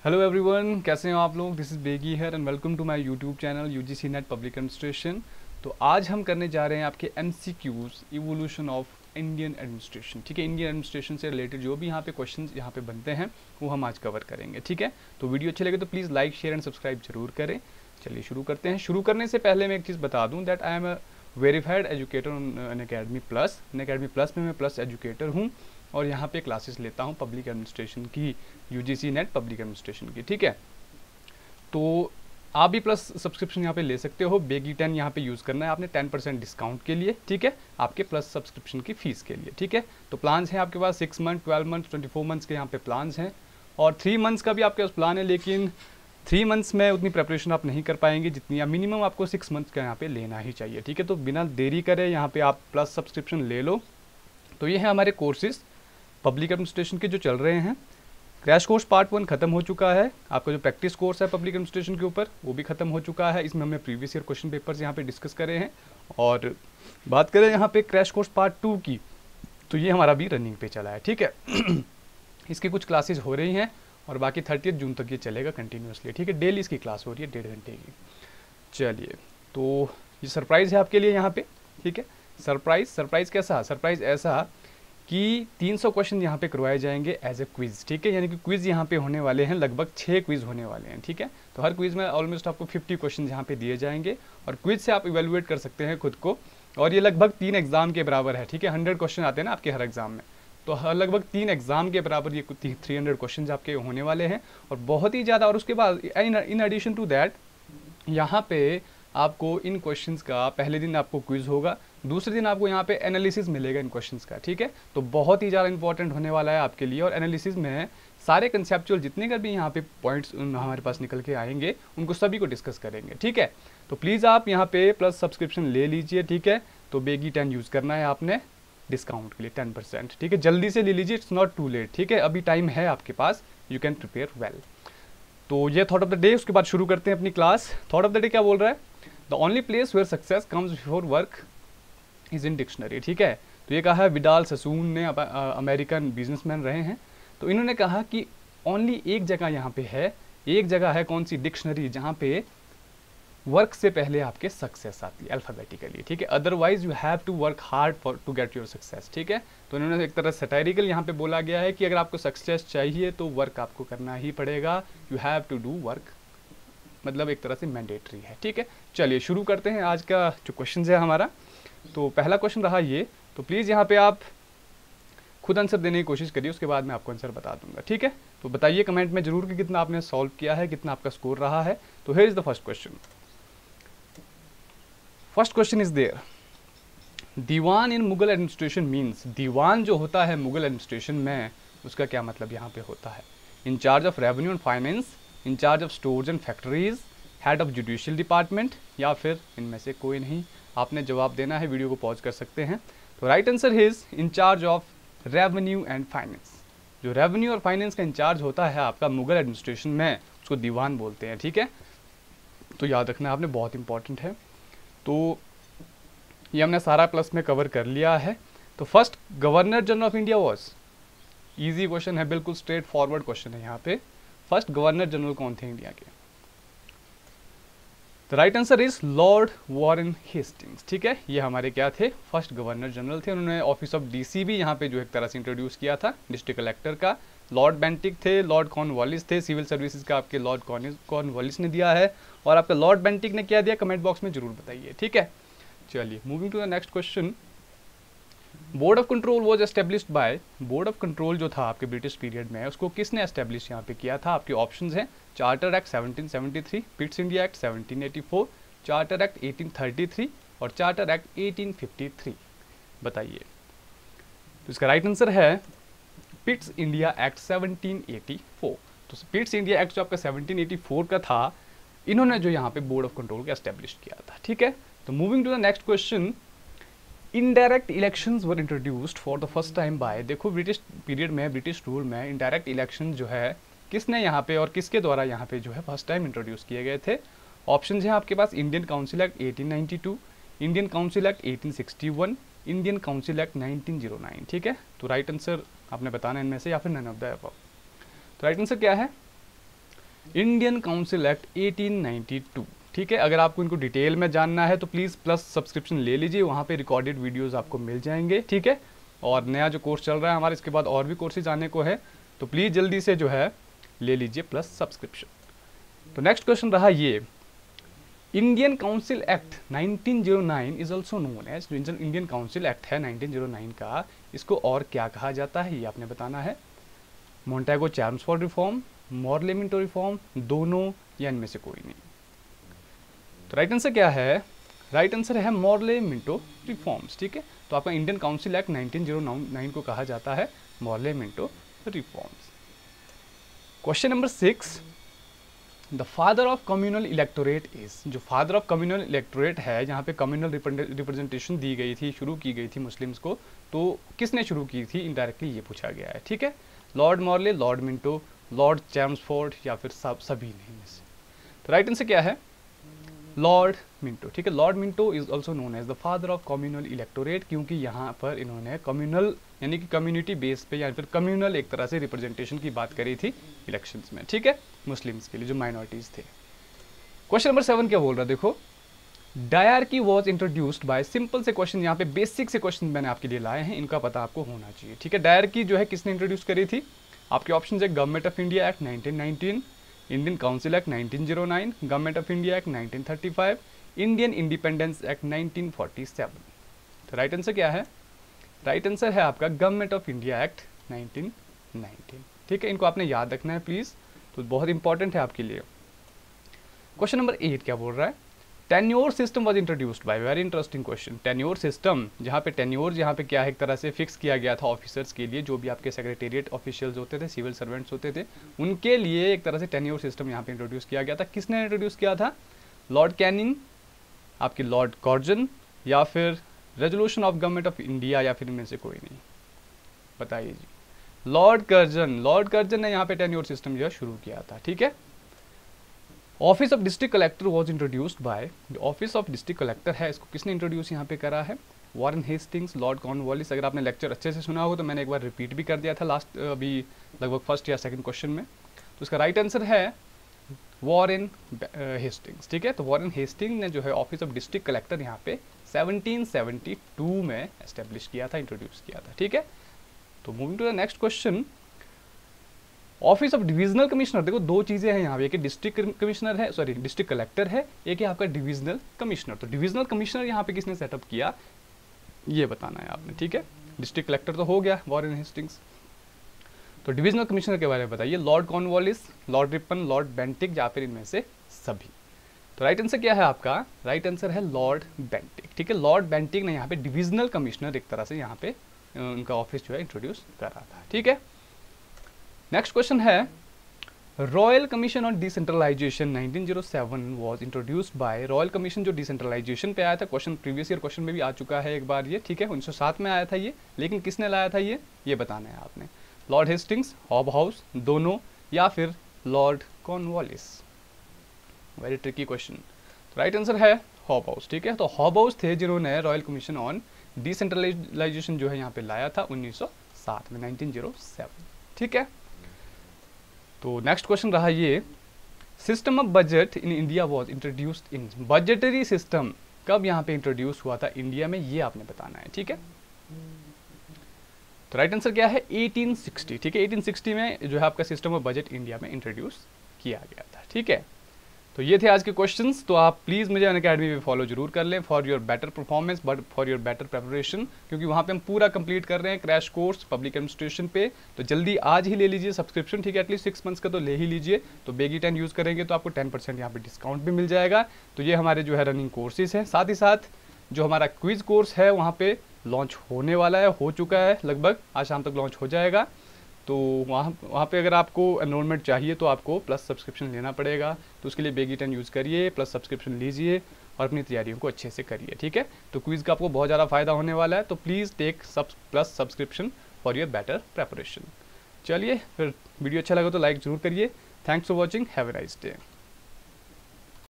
Hello everyone, कैसे हो आप लोग। This is Begi here and welcome to my YouTube channel UGC NET public administration. तो आज हम करने जा रहे हैं आपके MCQs evolution of Indian administration. ठीक है, इंडियन एडमिनिस्ट्रेशन से रिलेटेड जो भी यहाँ पे क्वेश्चंस यहाँ पे बनते हैं वो हम आज कवर करेंगे। ठीक है, तो वीडियो अच्छे लगे तो please like share and subscribe जरूर करें। चलिए शुरू करते हैं। शुरू करने से पहले मैं एक चीज़ बता दूँ that I am a verified educator on academy plus. Academy plus में मैं प्लस एजुकेटर हूँ और यहाँ पे क्लासेस लेता हूँ पब्लिक एडमिनिस्ट्रेशन की, यूजीसी नेट पब्लिक एडमिनिस्ट्रेशन की। ठीक है, तो आप भी प्लस सब्सक्रिप्शन यहाँ पे ले सकते हो। बेगी 10 यहाँ पे यूज़ करना है आपने 10% डिस्काउंट के लिए। ठीक है, आपके प्लस सब्सक्रिप्शन की फ़ीस के लिए। ठीक है, तो प्लान्स हैं आपके पास 6 मंथ, 12 मंथ, 24 मंथ्स के यहाँ पे प्लान्स हैं और 3 मंथ्स का भी आपके पास प्लान है, लेकिन 3 मंथ्स में उतनी प्रेपरेशन आप नहीं कर पाएंगे जितनी, या मिनिमम आपको 6 मंथ्स का यहाँ पे लेना ही चाहिए। ठीक है, तो बिना देरी करे यहाँ पे आप प्लस सब्सक्रिप्शन ले लो। तो ये है हमारे कोर्सेज पब्लिक एडमिनिस्ट्रेशन के जो चल रहे हैं। क्रैश कोर्स पार्ट 1 खत्म हो चुका है। आपका जो प्रैक्टिस कोर्स है पब्लिक एडमिनिस्ट्रेशन के ऊपर वो भी खत्म हो चुका है। इसमें हमने प्रीवियस ईयर क्वेश्चन पेपर्स यहाँ पे डिस्कस करे हैं। और बात करें यहाँ पे क्रैश कोर्स पार्ट 2 की, तो ये हमारा भी रनिंग पे चला है। ठीक है इसकी कुछ क्लासेज हो रही हैं और बाकी 30 जून तक ये चलेगा कंटिन्यूसली। ठीक है, डेली इसकी क्लास हो रही है 1.5 घंटे की। चलिए, तो ये सरप्राइज़ है आपके लिए यहाँ पे। ठीक है, सरप्राइज़ कैसा? सरप्राइज़ ऐसा कि 300 क्वेश्चन यहाँ पे करवाए जाएंगे एज ए क्विज़। ठीक है, यानी कि क्विज़ यहाँ पे होने वाले हैं, लगभग 6 क्विज़ होने वाले हैं। ठीक है, तो हर क्विज़ में ऑलमोस्ट आपको 50 क्वेश्चन यहाँ पे दिए जाएंगे और क्विज़ से आप इवेलुएट कर सकते हैं खुद को। और ये लगभग 3 एग्जाम के बराबर है। ठीक है, 100 क्वेश्चन आते हैं ना आपके हर एग्जाम में, तो लगभग 3 एग्जाम के बराबर ये 300 क्वेश्चन आपके होने वाले हैं और बहुत ही ज़्यादा। और उसके बाद इन एडिशन टू दैट यहाँ पे आपको इन क्वेश्चंस का पहले दिन आपको क्विज होगा, दूसरे दिन आपको यहाँ पे एनालिसिस मिलेगा इन क्वेश्चंस का। ठीक है, तो बहुत ही ज़्यादा इंपॉर्टेंट होने वाला है आपके लिए। और एनालिसिस में सारे कंसेप्चुअल जितने का भी यहाँ पे पॉइंट्स हमारे पास निकल के आएंगे उनको सभी को डिस्कस करेंगे। ठीक है, तो प्लीज़ आप यहाँ पे प्लस सब्सक्रिप्शन ले लीजिए। ठीक है, तो बेगी 10 यूज़ करना है आपने डिस्काउंट के लिए 10%। ठीक है, जल्दी से ले लीजिए, इट्स नॉट टू लेट। ठीक है, अभी टाइम है आपके पास, यू कैन प्रिपेयर वेल। तो ये थॉट ऑफ द डे, उसके बाद शुरू करते हैं अपनी class. Thought of the day क्या बोल रहा है? The only place where success comes before work is in dictionary. ठीक है, तो ये कहा है विडाल ससून ने, अमेरिकन बिजनेसमैन रहे हैं। तो इन्होंने कहा कि ओनली एक जगह यहाँ पे है, एक जगह है कौन सी? डिक्शनरी, जहाँ पे वर्क से पहले आपके सक्सेस आती है अल्फ़ाबेटिकली। ठीक है, otherwise you have to work hard for to get your success. ठीक है, तो इन्होंने एक तरह सटायरिकल यहाँ पे बोला गया है कि अगर आपको सक्सेस चाहिए तो वर्क आपको करना ही पड़ेगा। You have to do work, मतलब एक तरह से मैंडेटरी है। ठीक है, चलिए शुरू करते हैं आज का जो क्वेश्चन है हमारा। तो पहला क्वेश्चन रहा ये, तो प्लीज़ यहाँ पे आप खुद आंसर देने की कोशिश करिए, उसके बाद मैं आपको आंसर बता दूंगा। ठीक है, तो बताइए कमेंट में जरूर कि कितना आपने सॉल्व किया है, कितना आपका स्कोर रहा है। तो here is the first question. First question is there, Diwan in Mughal administration means. दीवान जो होता है मुगल एडमिनिस्ट्रेशन में, उसका क्या मतलब यहाँ पे होता है? In charge of revenue and finance, in charge of stores and factories, head of judicial department, या फिर इनमें से कोई नहीं। आपने जवाब देना है, वीडियो को पॉज कर सकते हैं। तो right answer is in charge of revenue and finance. जो रेवेन्यू और फाइनेंस का इंचार्ज होता है आपका मुगल एडमिनिस्ट्रेशन में, उसको दीवान बोलते हैं। ठीक है, तो याद रखना आपने, बहुत इंपॉर्टेंट है। तो ये हमने सारा प्लस में कवर कर लिया है। तो first governor general of India was, easy question है, बिल्कुल स्ट्रेट फॉरवर्ड क्वेश्चन है यहाँ पे। फर्स्ट गवर्नर जनरल कौन थे इंडिया के? The right answer is Lord Warren Hastings. ठीक है, ये हमारे क्या थे? फर्स्ट गवर्नर जनरल थे। उन्होंने ऑफिस ऑफ डीसी भी यहाँ पे जो एक तरह से इंट्रोड्यूस किया था, डिस्ट्रिक्ट कलेक्टर का। लॉर्ड बेंटिक थे, लॉर्ड कॉर्नवालिस थे, सिविल सर्विसेज का आपके लॉर्ड कॉर्नवालिस ने दिया है। और आपका लॉर्ड बेंटिक ने क्या दिया, कमेंट बॉक्स में जरूर बताइए। ठीक है, चलिए moving to the next question. Board of control was established by. Board of control जो था आपके ब्रिटिश पीरियड में, उसको किसने एस्टेब्लिश यहाँ पे किया था? आपके ऑप्शंस हैं charter act 1773, Pitt's India act 1784, charter act 1833 और चार्टर एक्ट 1853। बताइए। तो इसका राइट आंसर है पिट्स इंडिया एक्ट 1784। तो पिट्स इंडिया एक्ट जो आपका 1784 का था, इन्होंने जो यहाँ पे बोर्ड ऑफ कंट्रोल का एस्टेब्लिश किया था। ठीक है, तो moving to the next question. Indirect elections were introduced for the first time by. देखो, ब्रिटिश पीरियड में, ब्रिटिश रूल में इनडायरेक्ट इलेक्शन जो है किसने यहाँ पे और किसके द्वारा यहाँ पे जो है फर्स्ट टाइम इंट्रोड्यूस किए गए थे? ऑप्शन है आपके पास Indian council Act 1892, Indian council Act 1861, Indian council act 1909। ठीक है, तो राइट आंसर आपने बताना इनमें से, या फिर नन ऑफ द अबव। तो राइट आंसर क्या है? Indian council Act 1892। ठीक है, अगर आपको इनको डिटेल में जानना है तो प्लीज़ प्लस सब्सक्रिप्शन ले लीजिए, वहाँ पे रिकॉर्डेड वीडियोस आपको मिल जाएंगे। ठीक है, और नया जो कोर्स चल रहा है हमारे, इसके बाद और भी कोर्सेज आने को है, तो प्लीज़ जल्दी से जो है ले लीजिए प्लस सब्सक्रिप्शन। तो नेक्स्ट क्वेश्चन रहा ये, Indian council act 1909 is also known as, Indian council act है 1909 का, इसको और क्या कहा जाता है ये आपने बताना है। Montague Chelmsford reform, Morley Minto reform, दोनों, या इनमें से कोई नहीं। तो राइट आंसर क्या है? राइट आंसर है मॉर्ले मिंटो रिफॉर्म्स। ठीक है, तो आपका इंडियन काउंसिल एक्ट 1909 को कहा जाता है Morley Minto reforms. Question number 6, the father of communal electorate is, जो फादर ऑफ कम्युनल इलेक्टोरेट है, जहाँ पे कम्युनल रिप्रेजेंटेशन दी गई थी, शुरू की गई थी मुस्लिम्स को, तो किसने शुरू की थी इनडायरेक्टली ये पूछा गया है। ठीक है, Lord Morley, Lord Minto, Lord Chelmsford, या फिर सभी नहीं में से। तो राइट आंसर क्या है? Lord Minto. ठीक है, Lord Minto is also known as the father of communal electorate, क्योंकि यहाँ पर इन्होंने कम्युनल यानी कि कम्युनिटी बेस पे या फिर कम्युनल एक तरह से रिप्रेजेंटेशन की बात करी थी इलेक्शंस में। ठीक है, मुस्लिम्स के लिए जो माइनॉरिटीज थे। क्वेश्चन नंबर 7 क्या बोल रहा है देखो, dyarchy was introduced by, simple से क्वेश्चन, यहाँ पे बेसिक से क्वेश्चन मैंने आपके लिए लाए हैं, इनका पता आपको होना चाहिए। ठीक है, डायरकी जो है किसने इंट्रोड्यूस करी थी? आपके ऑप्शन है government of India act 1919, Indian council act 1909, government of India act 1935, Indian independence act 1947। तो राइट आंसर क्या है? राइट आंसर है आपका गवर्नमेंट ऑफ इंडिया एक्ट 1919। ठीक है, इनको आपने याद रखना है प्लीज, तो बहुत इंपॉर्टेंट है आपके लिए। क्वेश्चन नंबर 8 क्या बोल रहा है, tenure system was introduced bye, very interesting question. Tenure system, जहाँ पे टेन्योर यहाँ पे क्या है, एक तरह से फिक्स किया गया था ऑफिसर्स के लिए, जो भी आपके सेक्रेटेरिएट ऑफिशियल्स होते थे, सिविल सर्वेंट्स होते थे, उनके लिए एक तरह से टेन्योर सिस्टम यहाँ पे इंट्रोड्यूस किया गया था। किसने इंट्रोड्यूस किया था? लॉर्ड कैनिंग, आपकी लॉर्ड कॉर्जन, या फिर resolution of government of India, या फिर इनमें से कोई नहीं? बताइए जी। लॉर्ड कर्जन, लॉर्ड कर्जन ने यहाँ पे टेन्योर सिस्टम जो है शुरू किया था। ठीक है, office of district collector was introduced by, जो ऑफिस ऑफ डिस्ट्रिक्ट कलेक्टर है, इसको किसने इंट्रोड्यूस यहाँ पे करा है? Warren Hastings, Lord Cornwallis. अगर आपने लेक्चर अच्छे से सुना हो तो मैंने एक बार रिपीट भी कर दिया था लास्ट, अभी लगभग फर्स्ट या सेकंड क्वेश्चन में। तो इसका राइट आंसर है वॉरेन हेस्टिंग्स। ठीक है, तो वॉरेन हेस्टिंग ने जो है ऑफिस ऑफ डिस्ट्रिक्ट कलेक्टर यहाँ पे 1772 में एस्टेब्लिश किया था, इंट्रोड्यूस किया था। ठीक है, तो moving to the next question, office of divisional commissioner, देखो दो चीजें हैं यहाँ पे, एक डिस्ट्रिक्ट कमिश्नर है, सॉरी डिस्ट्रिक्ट कलेक्टर है, एक है आपका डिविजनल कमिश्नर। तो डिविजनल कमिश्नर यहाँ पे किसने सेटअप किया ये बताना है आपने। ठीक है, डिस्ट्रिक्ट कलेक्टर तो हो गया वॉरेन हेस्टिंग्स, तो डिविजनल कमिश्नर के बारे में बताइए। Lord Cornwallis, Lord Ripon, Lord Bentinck, या फिर इनमें से सभी? तो राइट आंसर क्या है आपका? राइट आंसर है लॉर्ड बेंटिक। ठीक है, लॉर्ड बेंटिक ने यहाँ पे डिविजनल कमिश्नर एक तरह से यहाँ पे उनका ऑफिस जो है इंट्रोड्यूस करा था। ठीक है, नेक्स्ट क्वेश्चन है, royal commission on decentralisation 1907 was introduced by, royal commission जो डिसेंट्रलाइजेशन पे आया था, क्वेश्चन प्रीवियस ईयर क्वेश्चन में भी आ चुका है एक बार ये। ठीक है, 1907 में आया था ये, लेकिन किसने लाया था ये बताना है आपने। लॉर्ड हेस्टिंग्स, हॉब हाउस, दोनों, या फिर Lord Cornwallis? Very tricky question. तो राइट आंसर है हॉब हाउस। ठीक है, तो हॉब हाउस थे जिन्होंने रॉयल कमीशन ऑन डिसेंट्रलाइजेशन जो है यहाँ पे लाया था 1907 में, 1907। ठीक है, तो नेक्स्ट क्वेश्चन रहा ये, system of budget in India was introduced in, budgetary system कब यहाँ पे इंट्रोड्यूस हुआ था इंडिया में, ये आपने बताना है। ठीक है, तो राइट आंसर क्या है? 1860। ठीक है, 1860 में जो है आपका सिस्टम ऑफ बजट इंडिया में इंट्रोड्यूस किया गया था। ठीक है, तो ये थे आज के क्वेश्चंस। तो आप प्लीज़ मुझे अनअकैडमी पे फॉलो जरूर कर लें for your better performance, but for your better preparation, क्योंकि वहाँ पे हम पूरा कंप्लीट कर रहे हैं क्रैश कोर्स पब्लिक एडमिनिस्ट्रेशन पे। तो जल्दी आज ही ले लीजिए सब्सक्रिप्शन। ठीक है, एटलीस्ट 6 मंथ्स का तो ले ही लीजिए। तो बेगी 10 यूज़ करेंगे तो आपको 10% यहाँ पे डिस्काउंट भी मिल जाएगा। तो ये हमारे जो है रनिंग कोर्सेज हैं, साथ ही साथ जो हमारा क्विज कोर्स है वहाँ पे लॉन्च होने वाला है, हो चुका है लगभग, आज शाम तक लॉन्च हो जाएगा। तो वहाँ पे अगर आपको एनरोलमेंट चाहिए तो आपको प्लस सब्सक्रिप्शन लेना पड़ेगा। तो उसके लिए बेगी 10 यूज़ करिए, प्लस सब्सक्रिप्शन लीजिए और अपनी तैयारियों को अच्छे से करिए। ठीक है, तो क्विज़ का आपको बहुत ज़्यादा फायदा होने वाला है। तो please take plus subscription for your better preparation. चलिए फिर, वीडियो अच्छा लगा तो लाइक ज़रूर करिए। Thanks for watching, have a nice day.